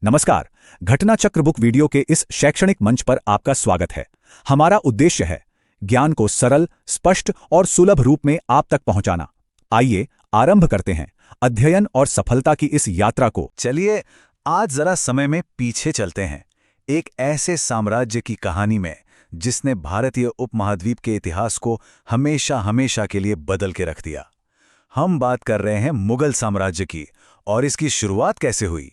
नमस्कार। घटना चक्र बुक वीडियो के इस शैक्षणिक मंच पर आपका स्वागत है। हमारा उद्देश्य है ज्ञान को सरल, स्पष्ट और सुलभ रूप में आप तक पहुंचाना। आइए आरंभ करते हैं अध्ययन और सफलता की इस यात्रा को। चलिए आज जरा समय में पीछे चलते हैं, एक ऐसे साम्राज्य की कहानी में जिसने भारतीय उपमहाद्वीप के इतिहास को हमेशा हमेशा के लिए बदल के रख दिया। हम बात कर रहे हैं मुगल साम्राज्य की, और इसकी शुरुआत कैसे हुई।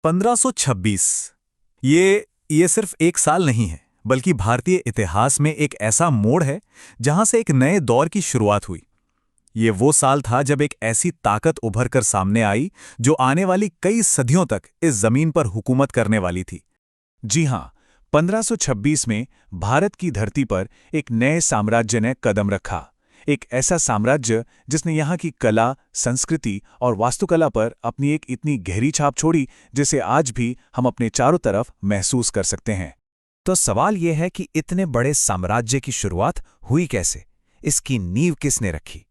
1526 ये सिर्फ एक साल नहीं है, बल्कि भारतीय इतिहास में एक ऐसा मोड़ है जहां से एक नए दौर की शुरुआत हुई। ये वो साल था जब एक ऐसी ताकत उभर कर सामने आई जो आने वाली कई सदियों तक इस जमीन पर हुकूमत करने वाली थी। जी हां, 1526 में भारत की धरती पर एक नए साम्राज्य ने कदम रखा। एक ऐसा साम्राज्य जिसने यहाँ की कला, संस्कृति और वास्तुकला पर अपनी एक इतनी गहरी छाप छोड़ी जिसे आज भी हम अपने चारों तरफ महसूस कर सकते हैं। तो सवाल यह है कि इतने बड़े साम्राज्य की शुरुआत हुई कैसे, इसकी नींव किसने रखी।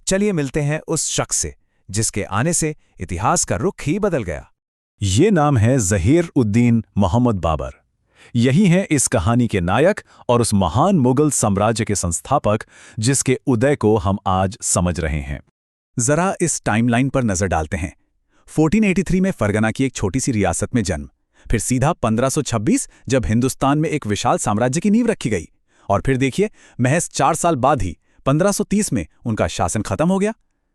चलिए मिलते हैं उस शख्स से जिसके आने से इतिहास का रुख ही बदल गया। ये नाम है ज़हीर-उद-दीन मोहम्मद बाबर। यही हैं इस कहानी के नायक और उस महान मुगल साम्राज्य के संस्थापक जिसके उदय को हम आज समझ रहे हैं। जरा इस टाइमलाइन पर नजर डालते हैं। 1483 में फरगना की एक छोटी सी रियासत में जन्म, फिर सीधा 1526 जब हिंदुस्तान में एक विशाल साम्राज्य की नींव रखी गई, और फिर देखिए महज 4 साल बाद ही 1530 में उनका शासन खत्म हो गया।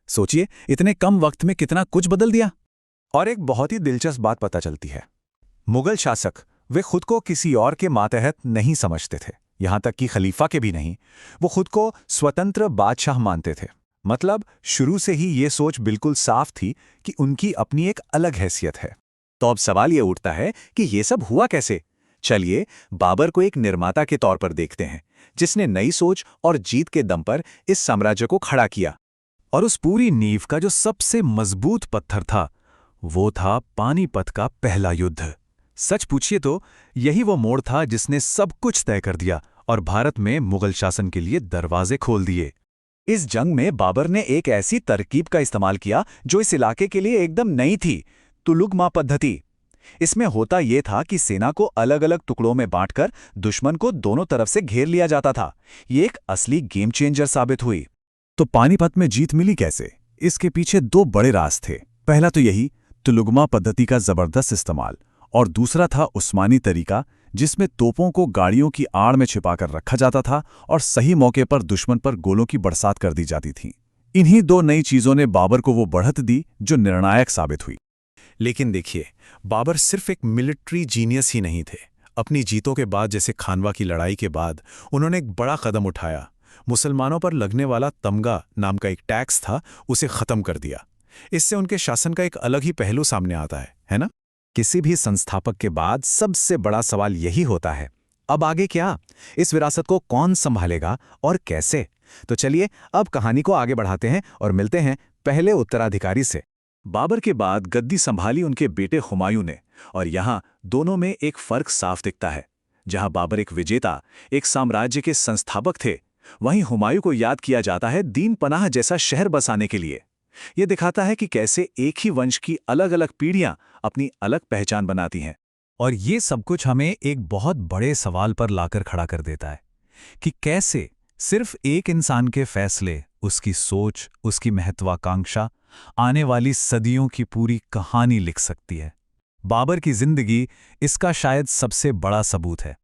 सोचिए इतने कम वक्त में कितना कुछ बदल दिया। और एक बहुत ही दिलचस्प बात पता चलती है, मुगल शासक वे खुद को किसी और के मातहत नहीं समझते थे, यहां तक कि खलीफा के भी नहीं। वो खुद को स्वतंत्र बादशाह मानते थे। मतलब शुरू से ही ये सोच बिल्कुल साफ थी कि उनकी अपनी एक अलग हैसियत है। तो अब सवाल ये उठता है कि ये सब हुआ कैसे। चलिए बाबर को एक निर्माता के तौर पर देखते हैं, जिसने नई सोच और जीत के दम पर इस साम्राज्य को खड़ा किया। और उस पूरी नींव का जो सबसे मजबूत पत्थर था वो था पानीपत का पहला युद्ध। सच पूछिए तो यही वो मोड़ था जिसने सब कुछ तय कर दिया और भारत में मुगल शासन के लिए दरवाजे खोल दिए। इस जंग में बाबर ने एक ऐसी तरकीब का इस्तेमाल किया जो इस इलाके के लिए एकदम नई थी, तुलुगमा पद्धति। इसमें होता यह था कि सेना को अलग अलग टुकड़ों में बांटकर दुश्मन को दोनों तरफ से घेर लिया जाता था। ये एक असली गेम चेंजर साबित हुई। तो पानीपत में जीत मिली कैसे? इसके पीछे 2 बड़े राज थे। पहला तो यही तुलुगमा पद्धति का जबरदस्त इस्तेमाल, और दूसरा था उस्मानी तरीका, जिसमें तोपों को गाड़ियों की आड़ में छिपाकर रखा जाता था और सही मौके पर दुश्मन पर गोलों की बरसात कर दी जाती थी। इन्हीं 2 नई चीजों ने बाबर को वो बढ़त दी जो निर्णायक साबित हुई। लेकिन देखिए, बाबर सिर्फ एक मिलिट्री जीनियस ही नहीं थे। अपनी जीतों के बाद, जैसे खानवा की लड़ाई के बाद, उन्होंने एक बड़ा कदम उठाया। मुसलमानों पर लगने वाला तमगा नाम का एक टैक्स था, उसे खत्म कर दिया। इससे उनके शासन का एक अलग ही पहलू सामने आता है ना। किसी भी संस्थापक के बाद सबसे बड़ा सवाल यही होता है, अब आगे क्या? इस विरासत को कौन संभालेगा और कैसे? तो चलिए अब कहानी को आगे बढ़ाते हैं और मिलते हैं पहले उत्तराधिकारी से। बाबर के बाद गद्दी संभाली उनके बेटे हुमायूं ने, और यहाँ दोनों में एक फर्क साफ दिखता है। जहां बाबर एक विजेता, एक साम्राज्य के संस्थापक थे, वहीं हुमायूं को याद किया जाता है दीन पनाह जैसा शहर बसाने के लिए। यह दिखाता है कि कैसे एक ही वंश की अलग अलग पीढ़ियां अपनी अलग पहचान बनाती हैं। और ये सब कुछ हमें एक बहुत बड़े सवाल पर लाकर खड़ा कर देता है कि कैसे सिर्फ एक इंसान के फैसले, उसकी सोच, उसकी महत्वाकांक्षा आने वाली सदियों की पूरी कहानी लिख सकती है। बाबर की जिंदगी इसका शायद सबसे बड़ा सबूत है।